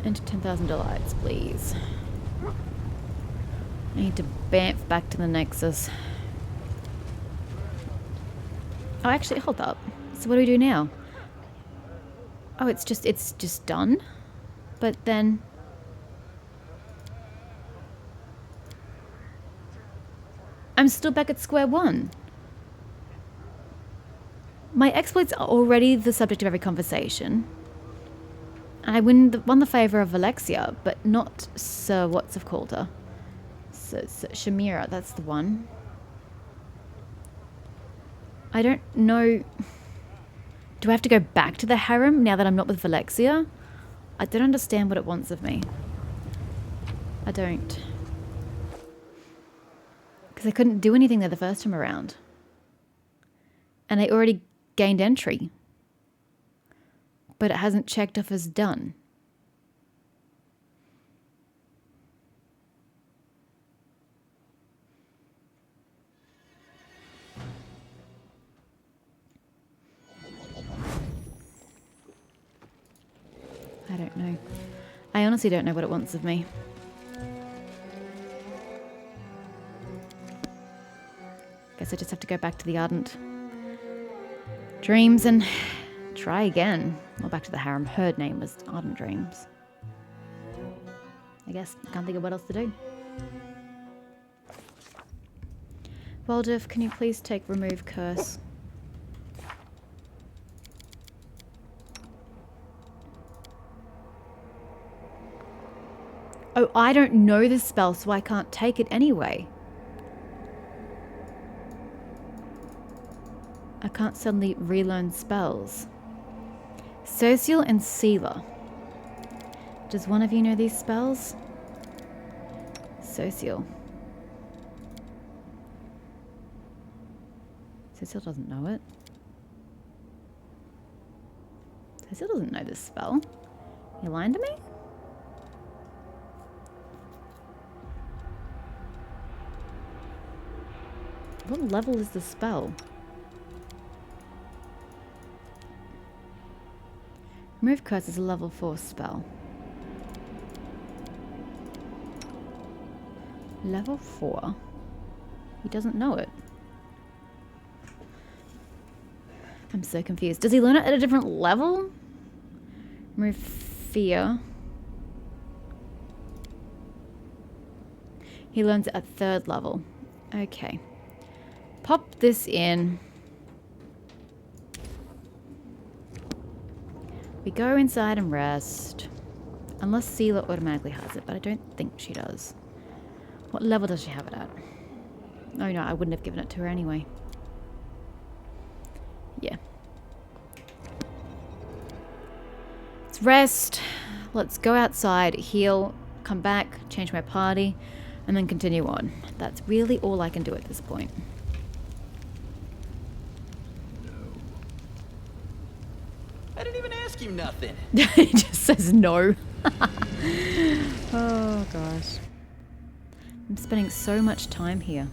Enter 10,000 delights, please. I need to bamf back to the Nexus. Oh, actually, hold up. So what do we do now? Oh, it's just done? But then... I'm still back at square one. My exploits are already the subject of every conversation. I won the favour of Alexia, but not Sir what's of called her. Sir Shamira, that's the one. I don't know... Do I have to go back to the harem now that I'm not with Alexia? I don't understand what it wants of me. I don't. Because I couldn't do anything there the first time around. And I already gained entry. But it hasn't checked off as done. I don't know. I honestly don't know what it wants of me. Guess I just have to go back to the Ardent Dreams and try again. Or back to the harem. Her name was Ardent Dreams. I guess I can't think of what else to do. Waldorf, can you please take remove curse? Oh, I don't know this spell, so I can't take it anyway. I can't suddenly relearn spells. Social and Sealer. Does one of you know these spells? Social. Social doesn't know it. Social doesn't know this spell. You lying to me? What level is the spell? Remove curse is a level 4 spell. Level 4? He doesn't know it. I'm so confused. Does he learn it at a different level? Remove fear. He learns it at 3rd level. Okay. Pop this in. We go inside and rest. Unless Sealer automatically has it, but I don't think she does. What level does she have it at? Oh no, I wouldn't have given it to her anyway. Yeah. Let's rest. Let's go outside, heal, come back, change my party, and then continue on. That's really all I can do at this point. I didn't even ask you nothing. He just says no. Oh gosh. I'm spending so much time here.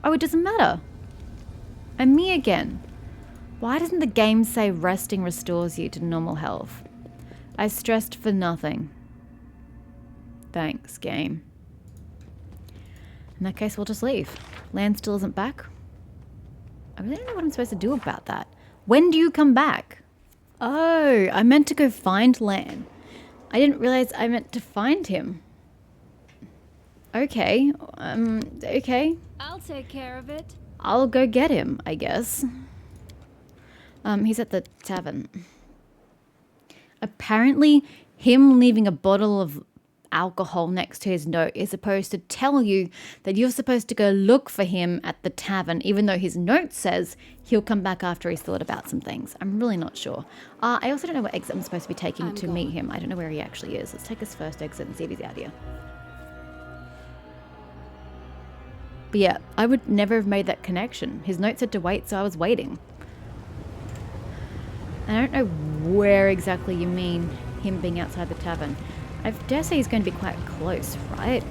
Oh, it doesn't matter. I'm me again. Why doesn't the game say resting restores you to normal health? I stressed for nothing. Thanks, game. In that case, we'll just leave. Lan still isn't back. I really don't know what I'm supposed to do about that. When do you come back? Oh, I meant to go find Lan. I didn't realize I meant to find him. Okay, okay. I'll take care of it. I'll go get him, I guess. He's at the tavern. Apparently, him leaving a bottle of alcohol next to his note is supposed to tell you that you're supposed to go look for him at the tavern, even though his note says he'll come back after he's thought about some things. I'm really not sure. I also don't know what exit I'm supposed to be taking to meet him. I don't know where he actually is. Let's take his first exit and see if he's out here. But yeah, I would never have made that connection. His note said to wait, so I was waiting. I don't know where exactly you mean him being outside the tavern. I dare say he's going to be quite close, right?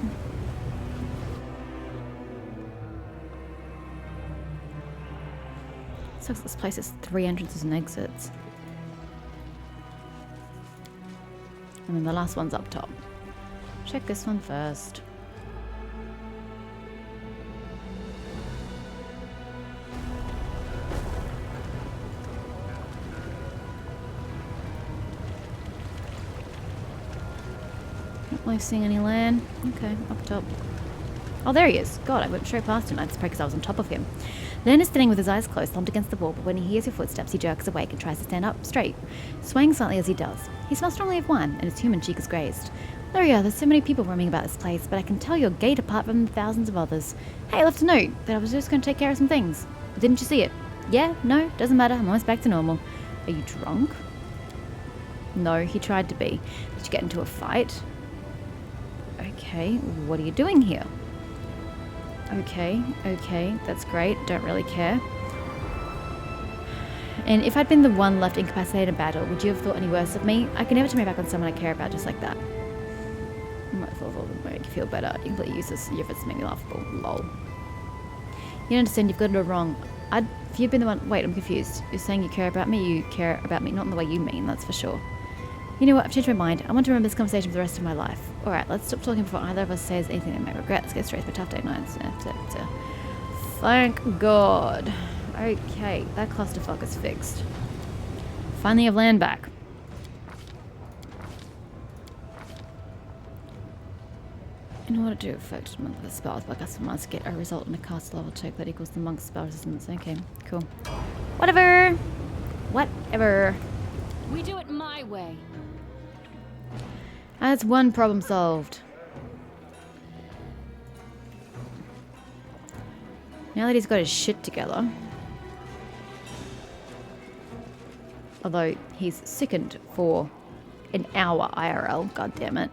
So this place has 3 entrances and exits. And then the last one's up top. Check this one first. Not really seeing any land. Okay, up top. Oh, there he is. God, I went straight past him. That's probably because I was on top of him. Len is standing with his eyes closed, slumped against the wall, but when he hears your footsteps, he jerks awake and tries to stand up straight, swaying slightly as he does. He smells strongly of wine, and his human cheek is grazed. Laria, there's so many people roaming about this place, but I can tell you're gate apart from the thousands of others. Hey, I left a note that I was just going to take care of some things. Didn't you see it? Yeah? No? Doesn't matter. I'm almost back to normal. Are you drunk? No, he tried to be. Did you get into a fight? Okay, what are you doing here? Okay, that's great. Don't really care. And if I'd been the one left incapacitated in battle, would you have thought any worse of me? I can never turn my back on someone I care about just like that. I might have thought it would make you feel better. You completely useless. Your efforts make me laughable. Lol. You don't understand. You've got it all wrong. If you've been the one... Wait, I'm confused. You're saying you care about me? You care about me. Not in the way you mean, that's for sure. You know what? I've changed my mind. I want to remember this conversation for the rest of my life. Alright, let's stop talking before either of us says anything they might regret. Let's get straight to my tough day nights. Thank God. Okay, that clusterfuck is fixed. Finally have land back. In order to effect one of the spells, my customer must get a result in a cast level check that equals the monk's spell resistance. Okay, cool. Whatever! We do it my way. That's one problem solved. Now that he's got his shit together. Although he's sickened for an hour IRL, god damn it.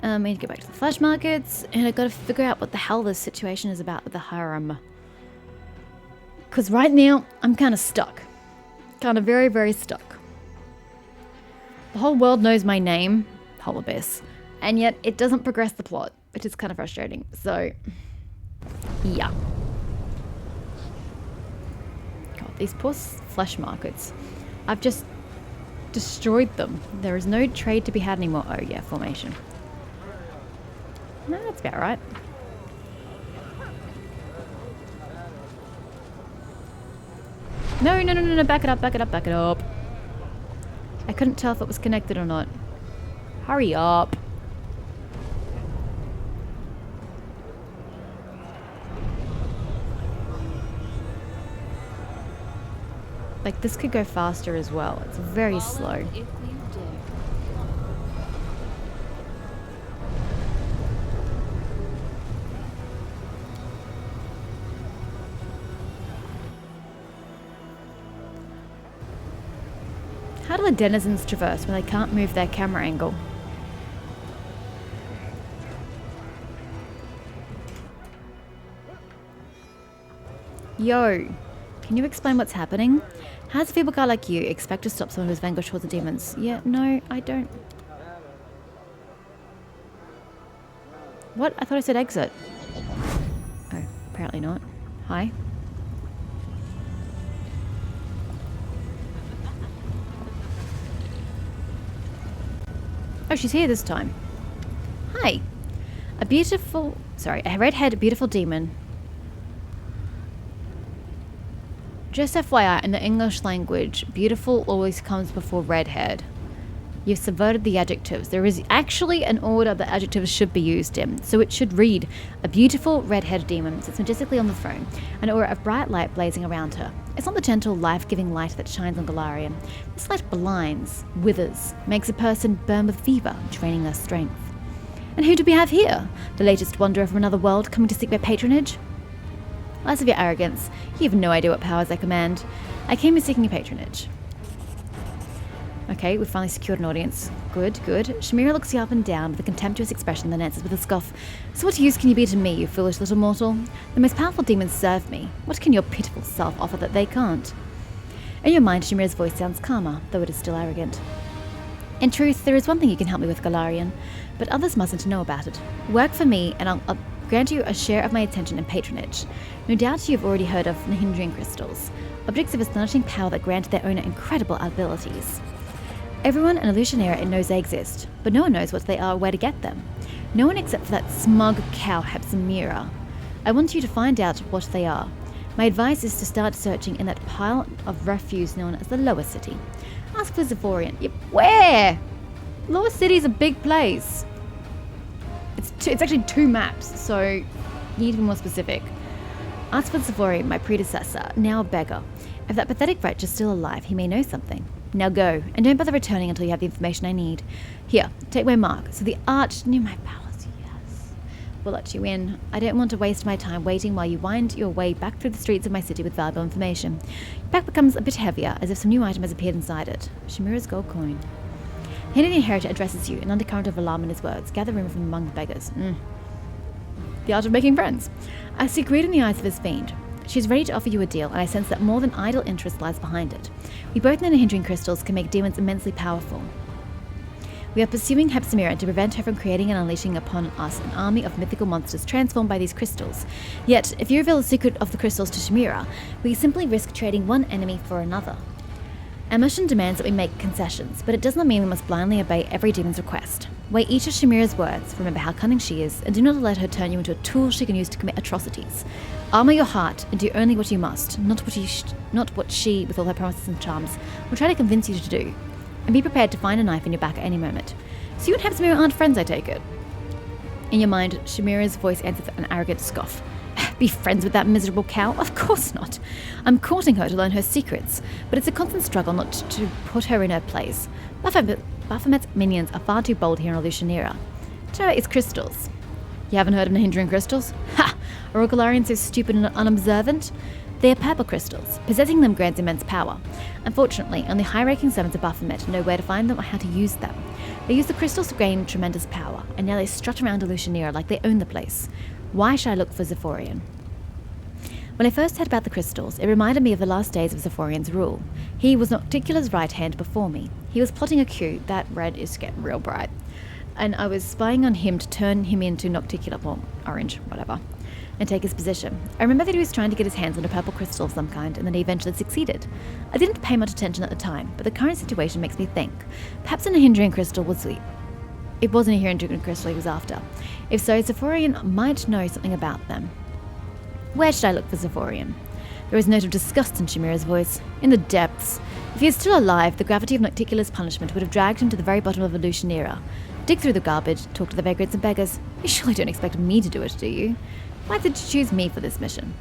I need to get back to the flash markets, and I've got to figure out what the hell this situation is about with the harem. Because right now, I'm kind of stuck. Kind of very, very stuck. The whole world knows my name, Whole Abyss, and yet it doesn't progress the plot, which is kind of frustrating. So, yeah. God, these poor flesh markets. I've just destroyed them. There is no trade to be had anymore. Oh yeah, formation. No, that's about right. No, back it up. I couldn't tell if it was connected or not. Hurry up. Like, this could go faster as well. It's very slow. How do the denizens traverse when they can't move their camera angle? Yo, can you explain what's happening? How does a feeble guy like you expect to stop someone who's vanquished towards the demons? Yeah, no, I don't. What? I thought I said exit. Oh, apparently not. Hi. Oh, she's here this time. Hi. A red-haired beautiful demon. Just FYI, in the English language, beautiful always comes before red-haired. You've subverted the adjectives. There is actually an order that adjectives should be used in. So it should read, a beautiful red-haired demon sits majestically on the throne, an aura of bright light blazing around her. It's not the gentle, life-giving light that shines on Golarion. This light blinds, withers, makes a person burn with fever, draining their strength. And who do we have here? The latest wanderer from another world coming to seek their patronage? Less of your arrogance. You have no idea what powers I command. I came here seeking your patronage. Okay, we've finally secured an audience. Good. Shamira looks you up and down with a contemptuous expression, then answers with a scoff. So what use can you be to me, you foolish little mortal? The most powerful demons serve me. What can your pitiful self offer that they can't? In your mind, Shamira's voice sounds calmer, though it is still arrogant. In truth, there is one thing you can help me with, Golarion, but others mustn't know about it. Work for me, and I'll grant you a share of my attention and patronage. No doubt you've already heard of Nahindrian crystals, objects of astonishing power that grant their owner incredible abilities. Everyone in Illusionera knows they exist, but no one knows what they are or where to get them. No one except for that smug cow Hepzimira. I want you to find out what they are. My advice is to start searching in that pile of refuse known as the Lower City. Ask for Zephyrian. Yep. Where? Lower City is a big place. It's actually 2 maps, so you need to be more specific. Ask for Zephyrian, my predecessor, now a beggar. If that pathetic wretch is still alive, he may know something. Now go, and don't bother returning until you have the information I need. Here, take my mark. So the arch near my palace, yes. We'll let you in. I don't want to waste my time waiting while you wind your way back through the streets of my city with valuable information. Your back becomes a bit heavier, as if some new item has appeared inside it. Shamira's gold coin. The Hidden Inheritor addresses you, an undercurrent of alarm in his words. Gather room from among the beggars. The art of making friends. I see greed in the eyes of his fiend. She's ready to offer you a deal, and I sense that more than idle interest lies behind it. We both know the hindering crystals can make demons immensely powerful. We are pursuing Hepzimira to prevent her from creating and unleashing upon us an army of mythical monsters transformed by these crystals. Yet, if you reveal the secret of the crystals to Shamira, we simply risk trading one enemy for another. Our mission demands that we make concessions, but it does not mean we must blindly obey every demon's request. Weigh each of Shamira's words, remember how cunning she is, and do not let her turn you into a tool she can use to commit atrocities. Armor your heart and do only what you must, not what she, with all her promises and charms, will try to convince you to do. And be prepared to find a knife in your back at any moment. So you and Hepzimira aren't friends, I take it. In your mind, Shamira's voice answers with an arrogant scoff. Be friends with that miserable cow? Of course not. I'm courting her to learn her secrets, but it's a constant struggle not to put her in her place. Baphomet's minions are far too bold here in Illusionera. Terror is crystals. You haven't heard of the hindering crystals? Ha! Are Golarion so stupid and unobservant? They are purple crystals. Possessing them grants immense power. Unfortunately, only high-ranking servants of Baphomet know where to find them or how to use them. They use the crystals to gain tremendous power, and now they strut around Illusionera like they own the place. Why should I look for Zephyrian? When I first heard about the crystals, it reminded me of the last days of Zephyrian's rule. He was Nocticula's right hand before me. He was plotting a coup. That red is getting real bright. And I was spying on him to turn him into Nocticula, or orange, whatever, and take his position. I remember that he was trying to get his hands on a purple crystal of some kind, and that he eventually succeeded. I didn't pay much attention at the time, but the current situation makes me think. Perhaps an hindering crystal was it wasn't a hindering crystal he was after. If so, Zephyrian might know something about them. Where should I look for Zephyrian? There was a note of disgust in Shamira's voice. In the depths. If he is still alive, the gravity of Nocticula's punishment would have dragged him to the very bottom of Illusionera. Dig through the garbage, talk to the vagrants and beggars. You surely don't expect me to do it, do you? Why did you choose me for this mission?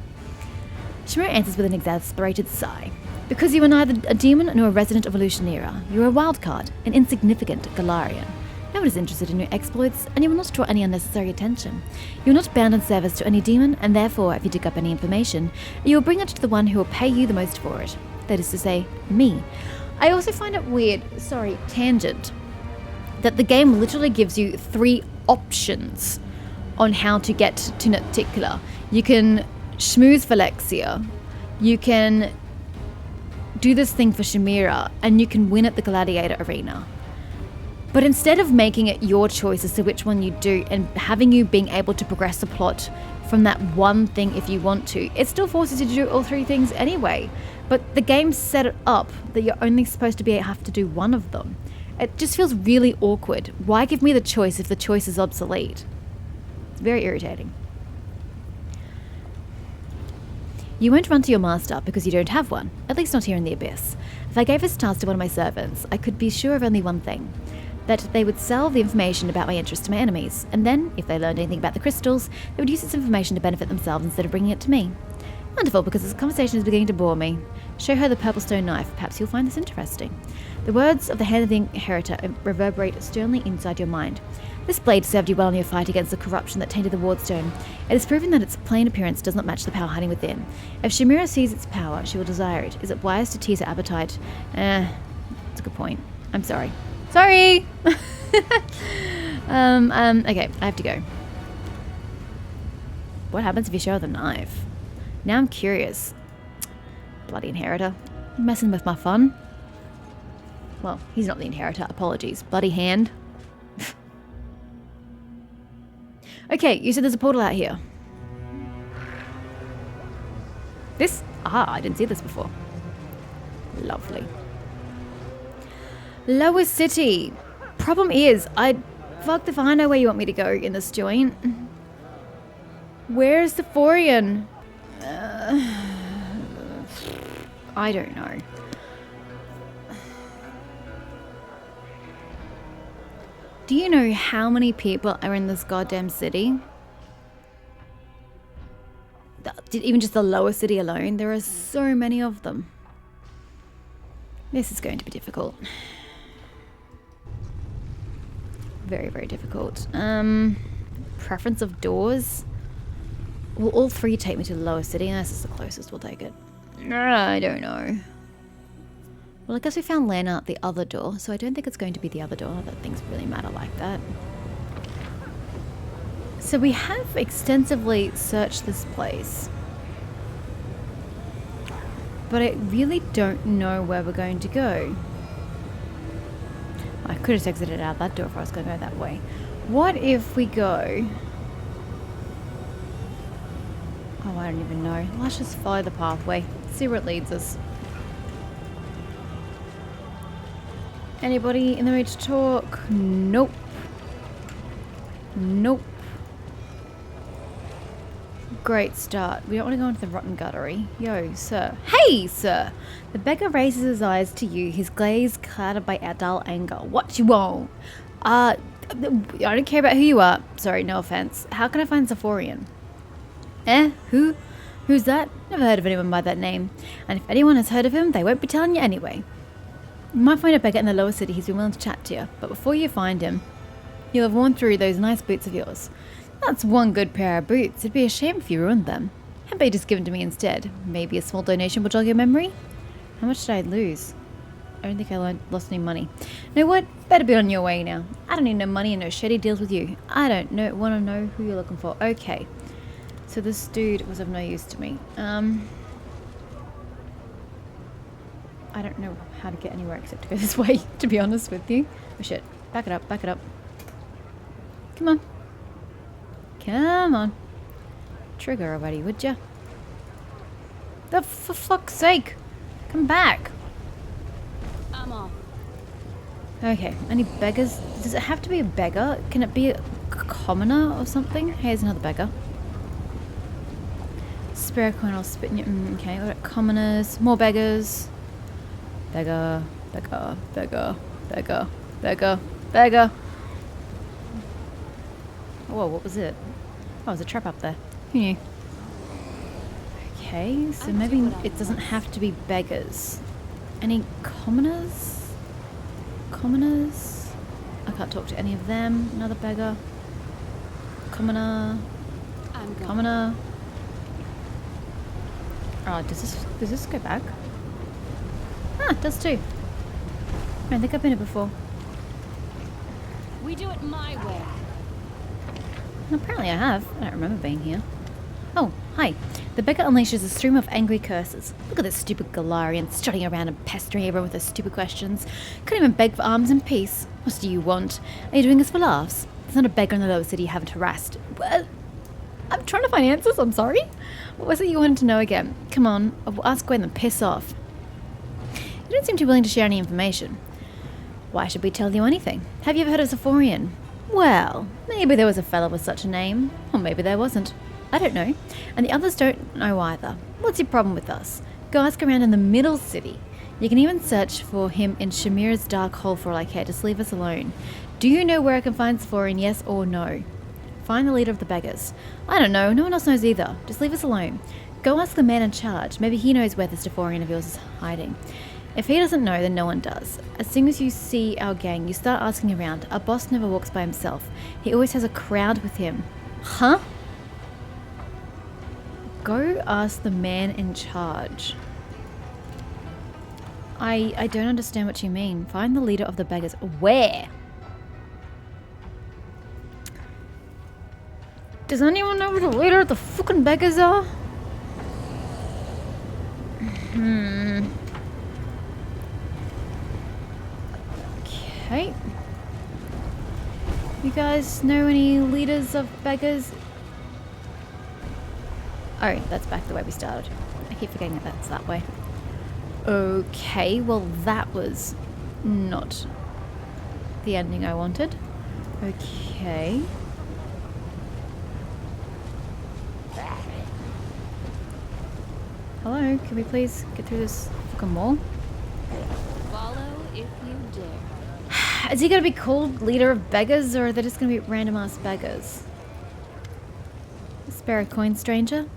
Shamira answers with an exasperated sigh. Because you are neither a demon nor a resident of Illusionera. You are a wildcard, an insignificant Golarion. No one is interested in your exploits, and you will not draw any unnecessary attention. You are not bound in service to any demon, and therefore, if you dig up any information, you will bring it to the one who will pay you the most for it. That is to say, me. I also find it weird, tangent, that the game literally gives you 3 options on how to get to Nocticula. You can schmooze Phylexia, you can do this thing for Shamira, and you can win at the Gladiator Arena. But instead of making it your choice as to which one you do and having you being able to progress the plot from that one thing if you want to, it still forces you to do all 3 things anyway. But the game set it up that you're only supposed to have to do one of them. It just feels really awkward. Why give me the choice if the choice is obsolete? It's very irritating. You won't run to your master because you don't have one, at least not here in the Abyss. If I gave this task to one of my servants, I could be sure of only one thing. That they would sell the information about my interest to my enemies, and then, if they learned anything about the crystals, they would use this information to benefit themselves instead of bringing it to me. Wonderful, because this conversation is beginning to bore me. Show her the purple stone knife, perhaps you'll find this interesting. The words of the Hand of the Inheritor reverberate sternly inside your mind. This blade served you well in your fight against the corruption that tainted the Wardstone. It has proven that its plain appearance does not match the power hiding within. If Shamira sees its power, she will desire it. Is it wise to tease her appetite? That's a good point. I'm sorry. Sorry! Okay, I have to go. What happens if you show the knife? Now I'm curious. Bloody Inheritor. You're messing with my fun. Well, he's not the Inheritor, apologies. Bloody hand. Okay, you said there's a portal out here. I didn't see this before. Lovely. Lower City. Problem is, fucked if I know where you want me to go in this joint. Where's the Forian? I don't know. Do you know how many people are in this goddamn city? Even just the lower city alone, there are so many of them. This is going to be difficult. Very, very difficult. Preference of doors? Will all three take me to the lower city? And this is the closest, we'll take it. I don't know. Well, I guess we found Lana at the other door, so I don't think it's going to be the other door. That things really matter like that. So we have extensively searched this place. But I really don't know where we're going to go. I could have exited out that door if I was going to go that way. What if we go... Oh, I don't even know. Let's just follow the pathway. See where it leads us. Anybody in the mood to talk? Nope. Nope. Great start. We don't want to go into the rotten guttery. Yo, sir. Hey, sir! The beggar raises his eyes to you, his gaze clouded by dull anger. What you want? I don't care about who you are. Sorry, no offense. How can I find Zephorian? Who? Who's that? Never heard of anyone by that name. And if anyone has heard of him, they won't be telling you anyway. You might find a beggar in the lower city who's been willing to chat to you, but before you find him, you'll have worn through those nice boots of yours. That's one good pair of boots. It'd be a shame if you ruined them. How about you just give them to me instead? Maybe a small donation will jog your memory? How much did I lose? I don't think I lost any money. Know what? Better be on your way now. I don't need no money and no shady deals with you. I don't want to know who you're looking for. Okay. So this dude was of no use to me. I don't know how to get anywhere except to go this way, to be honest with you. Oh shit. Back it up, back it up. Come on. Come on. Trigger already, would ya? For fuck's sake. Come back. I'm off. Okay, any beggars? Does it have to be a beggar? Can it be a commoner or something? Here's another beggar. Spare a coin, I'll spit in your... okay, what about commoners? More beggars. Beggar, beggar, beggar, beggar, beggar, beggar. Whoa, what was it? Oh, there's a trap up there. Who knew? Okay, so maybe it doesn't have to be beggars. Any commoners? Commoners? I can't talk to any of them. Another beggar. Commoner. Commoner. Oh, does this go back? Ah, it does too. I don't think I've been here before. We do it my way. Apparently I have. I don't remember being here. Oh, hi. The beggar unleashes a stream of angry curses. Look at this stupid Golarion strutting around and pestering everyone with her stupid questions. Couldn't even beg for alms in peace. What do you want? Are you doing this for laughs? There's not a beggar in the lower city you haven't harassed. Well, I'm trying to find answers, I'm sorry. What was it you wanted to know again? Come on, I'll ask Gwen and piss off. You don't seem too willing to share any information. Why should we tell you anything? Have you ever heard of Zephorian? Well, maybe there was a fellow with such a name, or maybe there wasn't. I don't know, and the others don't know either. What's your problem with us? Go ask around in the middle city. You can even search for him in Shamira's dark hole for all I care. Just leave us alone. Do you know where I can find Zephorian, yes or no? Find the leader of the beggars. I don't know, no one else knows either. Just leave us alone. Go ask the man in charge. Maybe he knows where this Zephorian of yours is hiding. If he doesn't know, then no one does. As soon as you see our gang, you start asking around. Our boss never walks by himself. He always has a crowd with him. Huh? Go ask the man in charge. I don't understand what you mean. Find the leader of the beggars. Where? Does anyone know where the leader of the fucking beggars are? Okay. You guys know any leaders of beggars? Oh, that's back the way we started. I keep forgetting that that's that way. Okay, well that was not the ending I wanted. Okay. Hello, can we please get through this fucking wall? Follow if you dare. Is he gonna be called leader of beggars, or are they just gonna be random ass beggars? Spare a coin, stranger?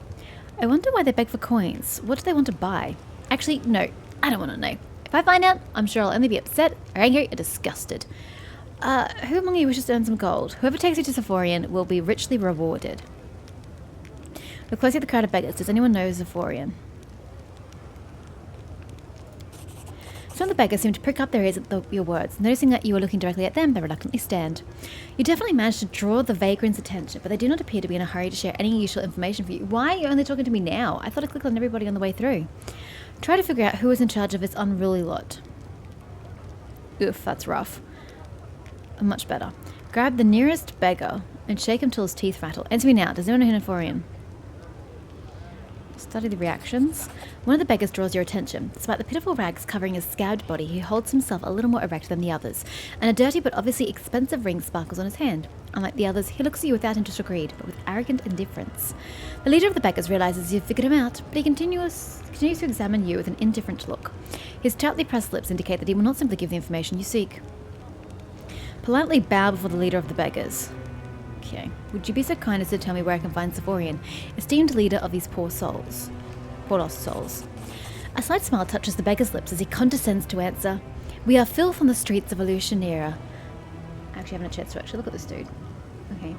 I wonder why they beg for coins. What do they want to buy? Actually, no, I don't want to know. If I find out, I'm sure I'll only be upset, or angry, or disgusted. Who among you wishes to earn some gold? Whoever takes you to Zephorian will be richly rewarded. Look closely at the crowd of beggars. Does anyone know Zephorian? Some of the beggars seem to prick up their ears at your words. Noticing that you are looking directly at them, they reluctantly stand. You definitely managed to draw the vagrant's attention, but they do not appear to be in a hurry to share any useful information for you. Why are you only talking to me now? I thought I clicked on everybody on the way through. Try to figure out who is in charge of this unruly lot. Oof, that's rough. Much better. Grab the nearest beggar and shake him till his teeth rattle. Answer me now. Does anyone know Henophorian? Study the reactions. One of the beggars draws your attention. Despite the pitiful rags covering his scabbed body, he holds himself a little more erect than the others, and a dirty but obviously expensive ring sparkles on his hand. Unlike the others, he looks at you without interest or greed, but with arrogant indifference. The leader of the beggars realizes you've figured him out, but he continues to examine you with an indifferent look. His tightly pressed lips indicate that he will not simply give the information you seek. Politely bow before the leader of the beggars. Okay. Would you be so kind as to tell me where I can find Zephorian, esteemed leader of these poor souls? Poor lost souls. A slight smile touches the beggar's lips as he condescends to answer. We are filth on the streets of Illusionera. Actually, I haven't a chance to actually look at this dude. Okay.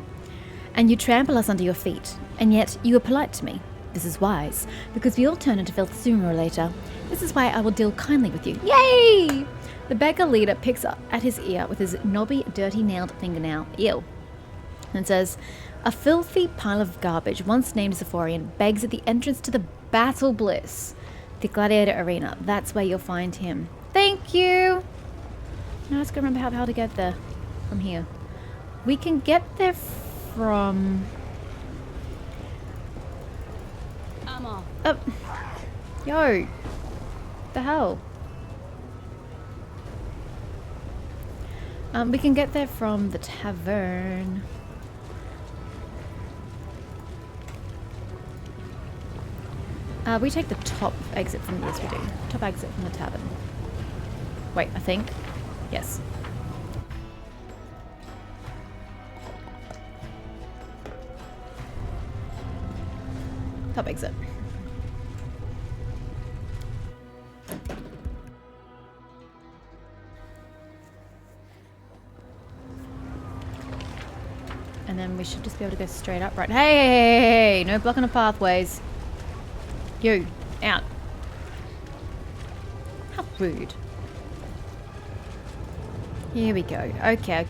And you trample us under your feet, and yet you are polite to me. This is wise, because we all turn into filth sooner or later. This is why I will deal kindly with you. Yay! The beggar leader picks up at his ear with his knobby, dirty-nailed fingernail. Ew. And says, a filthy pile of garbage, once named Zephorian, begs at the entrance to the Battle Bliss, the gladiator arena. That's where you'll find him. Thank you! Now let's go remember how to get there from here. We can get there from... I'm off. Yo! What the hell? We can get there from the tavern. We take the top exit from this. We do. Top exit from the tavern. Wait, I think. Yes. Top exit. And then we should just be able to go straight up, right? Hey, no blocking of pathways. You, out. How rude. Here we go. Okay.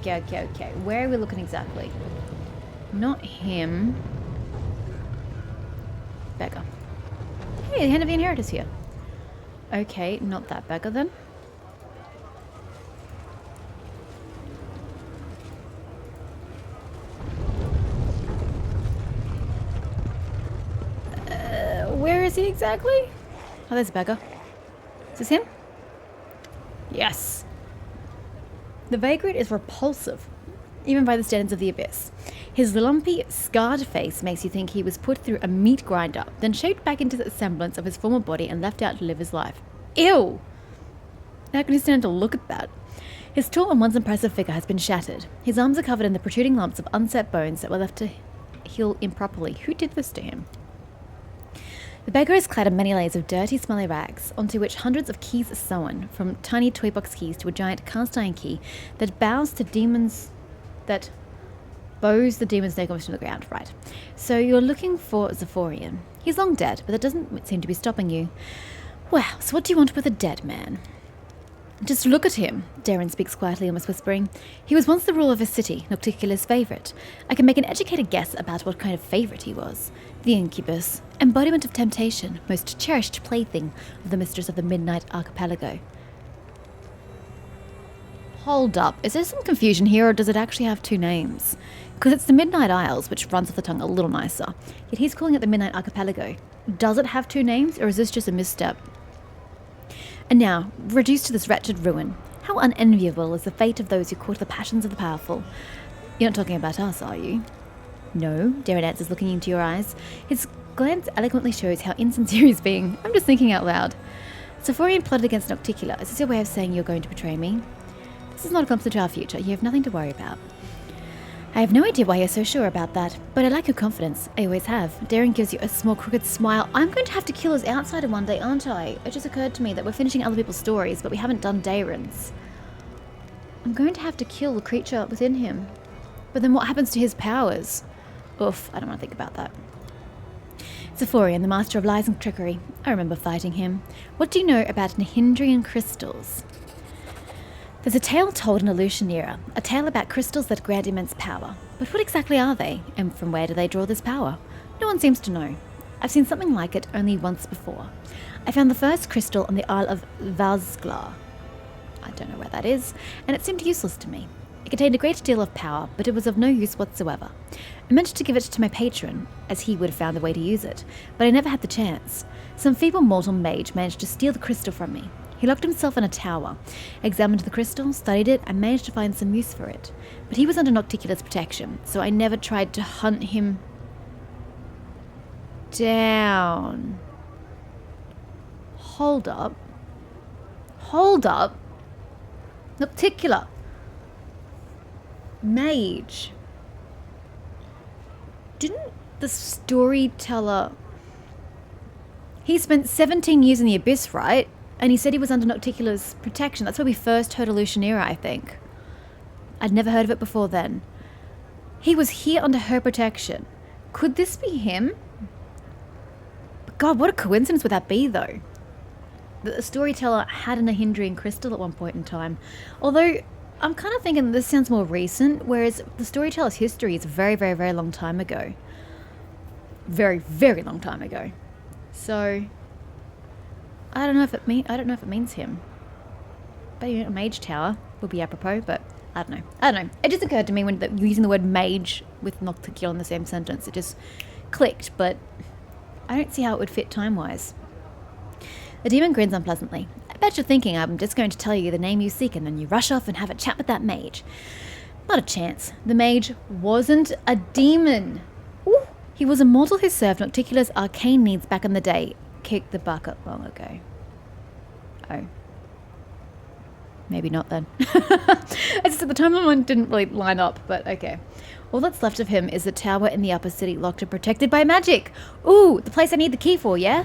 Where are we looking exactly? Not him. Beggar. Hey, the Hand of the Inheritors here. Okay, not that beggar then. Where is he exactly? Oh, there's a beggar. Is this him? Yes. The vagrant is repulsive, even by the standards of the Abyss. His lumpy, scarred face makes you think he was put through a meat grinder, then shaped back into the semblance of his former body and left out to live his life. Ew! How can you stand to look at that? His tall and once impressive figure has been shattered. His arms are covered in the protruding lumps of unset bones that were left to heal improperly. Who did this to him? The beggar is clad in many layers of dirty, smelly rags, onto which hundreds of keys are sewn, from tiny toy box keys to a giant cast iron key that bows the demon's neck onto the ground. Right. So you're looking for Zephorian. He's long dead, but that doesn't seem to be stopping you. Well, so what do you want with a dead man? Just look at him, Darren speaks quietly, almost whispering. He was once the ruler of a city, Nocticula's favourite. I can make an educated guess about what kind of favourite he was. The incubus, embodiment of temptation, most cherished plaything of the mistress of the Midnight Archipelago. Hold up, is there some confusion here, or does it actually have two names? Because it's the Midnight Isles, which runs off the tongue a little nicer, yet he's calling it the Midnight Archipelago. Does it have two names, or is this just a misstep? And now, reduced to this wretched ruin, How unenviable is the fate of those who court the passions of the powerful. You're not talking about us, are you? No, Darren answers, looking into your eyes. His glance eloquently shows how insincere he's being. I'm just thinking out loud. Sephorian plotted against Nocticula. Is this your way of saying you're going to betray me? This is not a glimpse into our future. You have nothing to worry about. I have no idea why you're so sure about that, but I like your confidence. I always have. Darren gives you a small crooked smile. I'm going to have to kill his outsider one day, aren't I? It just occurred to me that we're finishing other people's stories, but we haven't done Darren's. I'm going to have to kill the creature within him. But then what happens to his powers? Oof, I don't want to think about that. Sephorian, the master of lies and trickery. I remember fighting him. What do you know about Nihindrian crystals? There's a tale told in Illusionera, a tale about crystals that grant immense power. But what exactly are they, and from where do they draw this power? No one seems to know. I've seen something like it only once before. I found the first crystal on the Isle of Wasglah. I don't know where that is, and it seemed useless to me. It contained a great deal of power, but it was of no use whatsoever. I meant to give it to my patron, as he would have found a way to use it, but I never had the chance. Some feeble mortal mage managed to steal the crystal from me. He locked himself in a tower, examined the crystal, studied it, and managed to find some use for it. But he was under Nocticula's protection, so I never tried to hunt him down. Hold up. Hold up. Nocticula. Mage. Didn't the storyteller... He spent 17 years in the Abyss, right? And he said he was under Nocticula's protection. That's where we first heard Illusionera, I think. I'd never heard of it before then. He was here under her protection. Could this be him? But God, what a coincidence would that be, though? The storyteller had a Nihindrian crystal at one point in time. Although, I'm kind of thinking this sounds more recent, whereas the storyteller's history is a very, very, very long time ago. Very, very long time ago. So... I don't know if it means him. But a mage tower would be apropos, but I don't know. It just occurred to me when using the word mage with Nocticula in the same sentence. It just clicked, but I don't see how it would fit time-wise. The demon grins unpleasantly. I bet you're thinking I'm just going to tell you the name you seek and then you rush off and have a chat with that mage. Not a chance. The mage wasn't a demon. Ooh. He was a mortal who served Nocticula's arcane needs back in the day. Kicked the bucket long ago. Oh. Maybe not then. It's just at the timeline didn't really line up, but okay. All that's left of him is the tower in the upper city, locked and protected by magic. Ooh, the place I need the key for, yeah?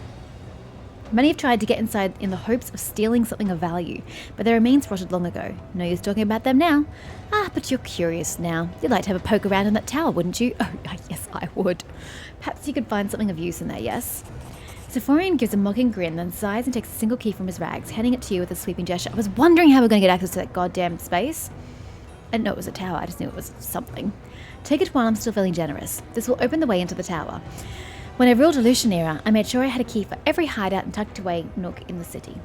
Many have tried to get inside in the hopes of stealing something of value, but their remains rotted long ago. No use talking about them now. Ah, but you're curious now. You'd like to have a poke around in that tower, wouldn't you? Oh, yes, I would. Perhaps you could find something of use in there, yes? Sephorian gives a mocking grin, then sighs and takes a single key from his rags, handing it to you with a sweeping gesture. I was wondering how we're going to get access to that goddamn space. I didn't know it was a tower, I just knew it was something. Take it while I'm still feeling generous. This will open the way into the tower. When I ruled Illusionera, I made sure I had a key for every hideout and tucked away nook in the city.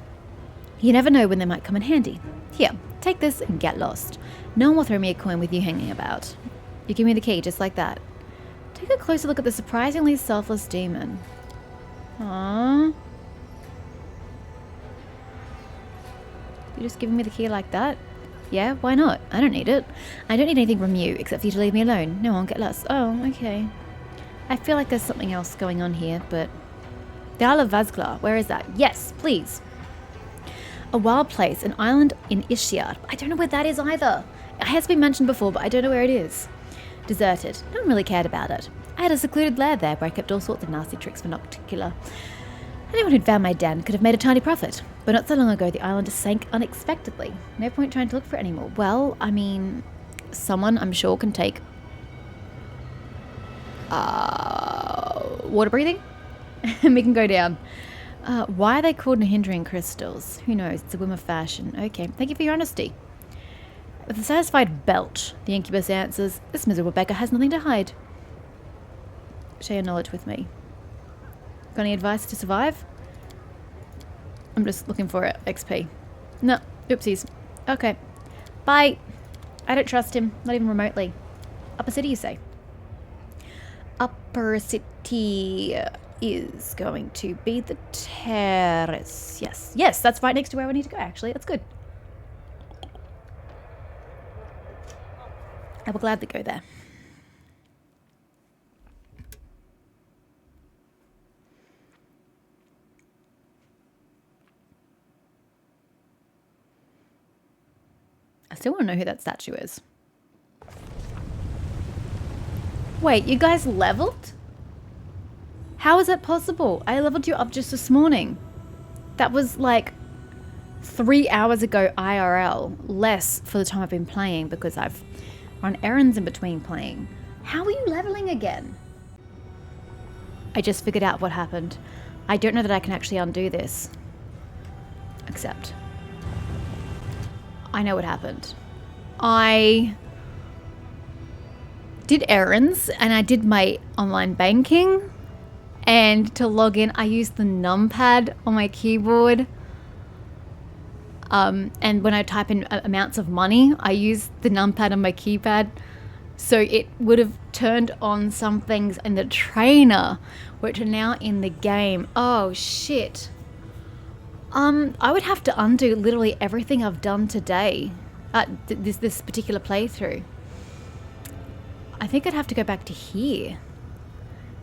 You never know when they might come in handy. Here, take this and get lost. No one will throw me a coin with you hanging about. You give me the key just like that. Take a closer look at the surprisingly selfless demon. Aww. You're just giving me the key like that? Yeah, why not? I don't need it. I don't need anything from you, except for you to leave me alone. No one get lost. Oh, okay. I feel like there's something else going on here, but... The Isle of Wasglah, where is that? Yes, please. A wild place, an island in Ishiar. I don't know where that is either. It has been mentioned before, but I don't know where it is. Deserted. No one really cared about it. I had a secluded lair there where I kept all sorts of nasty tricks for Nocticula. Anyone who'd found my den could have made a tiny profit. But not so long ago, the island sank unexpectedly. No point trying to look for it anymore. Well, I mean, someone I'm sure can take... water breathing? And we can go down. Why are they called Nihindrian crystals? Who knows? It's a whim of fashion. Okay, thank you for your honesty. With a satisfied belch, the incubus answers, this miserable beggar has nothing to hide. Share your knowledge with me. Got any advice to survive? I'm just looking for it. XP. No. Oopsies. Okay. Bye. I don't trust him. Not even remotely. Upper city, you say? Upper city is going to be the terrace. Yes. Yes, that's right next to where we need to go, actually. That's good. I will gladly go there. I still want to know who that statue is. Wait, you guys leveled? How is that possible? I leveled you up just this morning. That was like 3 hours ago IRL, less for the time I've been playing because I've run errands in between playing. How are you leveling again? I just figured out what happened. I don't know that I can actually undo this. Except, I know what happened. I did errands and I did my online banking, and to log in I used the numpad on my keyboard, and when I type in amounts of money I use the numpad on my keypad, so it would have turned on some things in the trainer which are now in the game. Oh shit. I would have to undo literally everything I've done today, this particular playthrough. I think I'd have to go back to here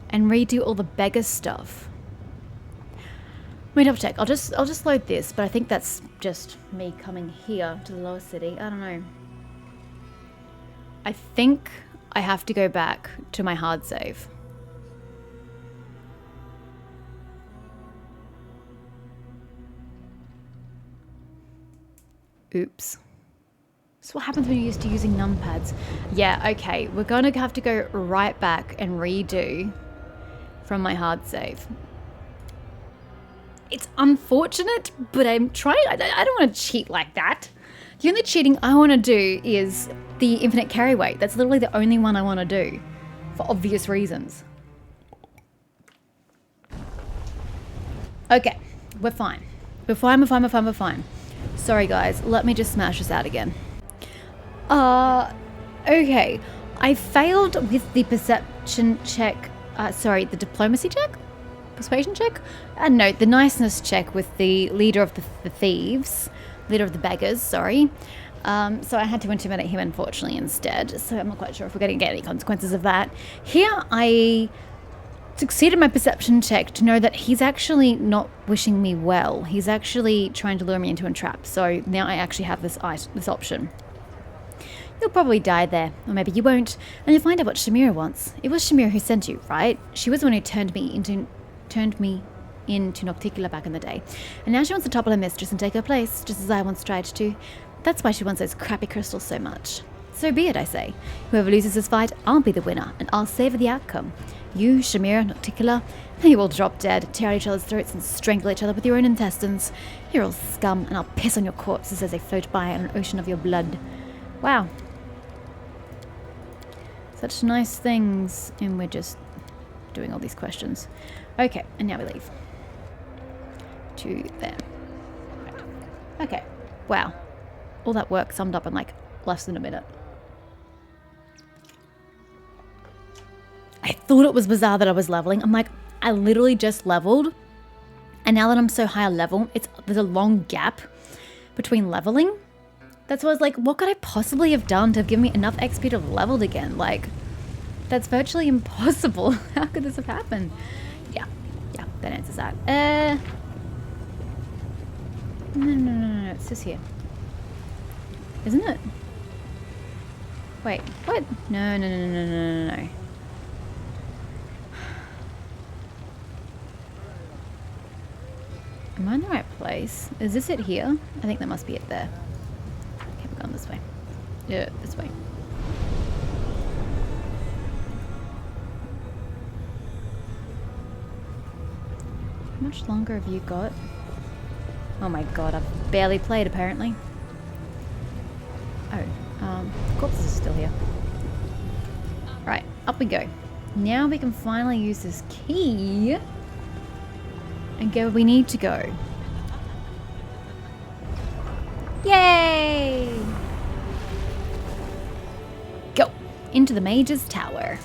and redo all the beggar stuff. Let me double check. I'll just load this, but I think that's just me coming here to the lower city. I don't know. I think I have to go back to my hard save. Oops. So what happens when you're used to using numpads? Yeah, okay. We're going to have to go right back and redo from my hard save. It's unfortunate, but I'm trying. I don't want to cheat like that. The only cheating I want to do is the infinite carry weight. That's literally the only one I want to do for obvious reasons. Okay, we're fine. We're fine. Sorry guys, let me just smash this out again. Okay. I failed with the perception check, the diplomacy check? Persuasion check? No, the niceness check with the leader of the thieves. Leader of the beggars, sorry. So I had to intimidate him, unfortunately, instead. So I'm not quite sure if we're going to get any consequences of that. Here, I succeeded my perception check to know that he's actually not wishing me well. He's actually trying to lure me into a trap. So now I actually have this option. You'll probably die there, or maybe you won't, and you'll find out what Shamira wants. It was Shamira who sent you, right? She was the one who turned me into Nocticula back in the day. And now she wants to topple her mistress and take her place, just as I once tried to. That's why she wants those crappy crystals so much. So be it, I say. Whoever loses this fight, I'll be the winner, and I'll savor the outcome. You, Shamira, Nocticula, you will drop dead, tear out each other's throats, and strangle each other with your own intestines. You're all scum, and I'll piss on your corpses as they float by on an ocean of your blood. Wow. Such nice things, and we're just doing all these questions. Okay, and now we leave. To there. Right. Okay. Wow. All that work summed up in like less than a minute. I thought it was bizarre that I was leveling. I'm like, I literally just leveled, and now that I'm so high a level, there's a long gap between leveling. That's why I was like, what could I possibly have done to have given me enough XP to have leveled again? Like, that's virtually impossible. How could this have happened? Yeah, that answers that. No, it's just here. Isn't it? Wait, what? No. Am I in the right place? Is this it here? I think that must be it there. Okay, we're going this way. Yeah, this way. How much longer have you got? Oh my god, I've barely played apparently. Oh, corpses are still here. Right, up we go. Now we can finally use this key and go where we need to go. Yay! Go! Into the Mage's Tower.